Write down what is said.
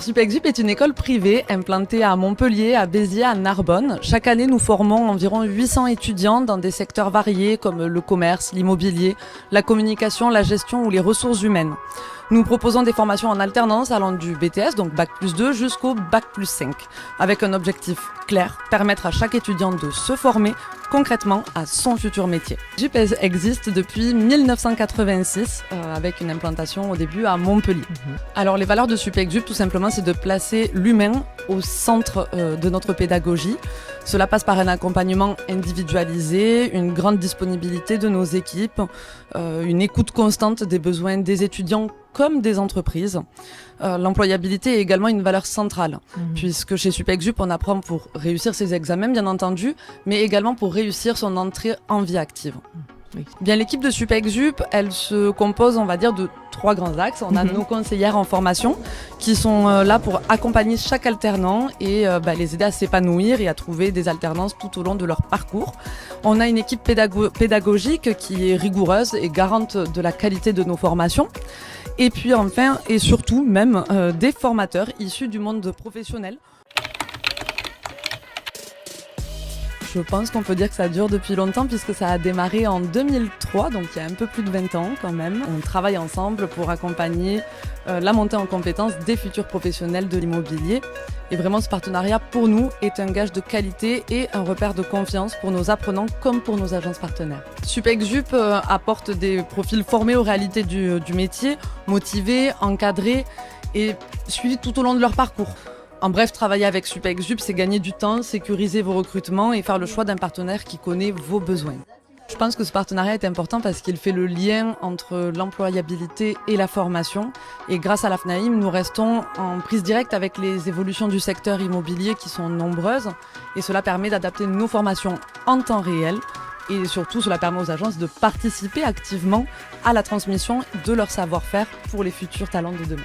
Supexup est une école privée implantée à Montpellier, à Béziers, à Narbonne. Chaque année, nous formons environ 800 étudiants dans des secteurs variés comme le commerce, l'immobilier, la communication, la gestion ou les ressources humaines. Nous proposons des formations en alternance allant du BTS, donc Bac+2, jusqu'au Bac+5, avec un objectif clair, permettre à chaque étudiant de se former concrètement à son futur métier. Supexup existe depuis 1986, avec une implantation au début à Montpellier. Alors les valeurs de Supexup, tout simplement, c'est de placer l'humain au centre de notre pédagogie. Cela passe par un accompagnement individualisé, une grande disponibilité de nos équipes, une écoute constante des besoins des étudiants comme des entreprises. L'employabilité est également une valeur centrale, puisque chez Supexup, on apprend pour réussir ses examens, bien entendu, mais également pour réussir son entrée en vie active. Oui. Bien, l'équipe de Supexup, elle se compose, on va dire, de 3 grands axes. On a nos conseillères en formation qui sont là pour accompagner chaque alternant et les aider à s'épanouir et à trouver des alternances tout au long de leur parcours. On a une équipe pédagogique qui est rigoureuse et garante de la qualité de nos formations. Et puis enfin, et surtout même, des formateurs issus du monde professionnel. Je pense qu'on peut dire que ça dure depuis longtemps puisque ça a démarré en 2003, donc il y a un peu plus de 20 ans quand même. On travaille ensemble pour accompagner la montée en compétences des futurs professionnels de l'immobilier. Et vraiment, ce partenariat, pour nous, est un gage de qualité et un repère de confiance pour nos apprenants comme pour nos agences partenaires. Supexup apporte des profils formés aux réalités du métier, motivés, encadrés et suivis tout au long de leur parcours. En bref, travailler avec Supexup, c'est gagner du temps, sécuriser vos recrutements et faire le choix d'un partenaire qui connaît vos besoins. Je pense que ce partenariat est important parce qu'il fait le lien entre l'employabilité et la formation. Et grâce à la FNAIM, nous restons en prise directe avec les évolutions du secteur immobilier qui sont nombreuses. Et cela permet d'adapter nos formations en temps réel. Et surtout, cela permet aux agences de participer activement à la transmission de leur savoir-faire pour les futurs talents de demain.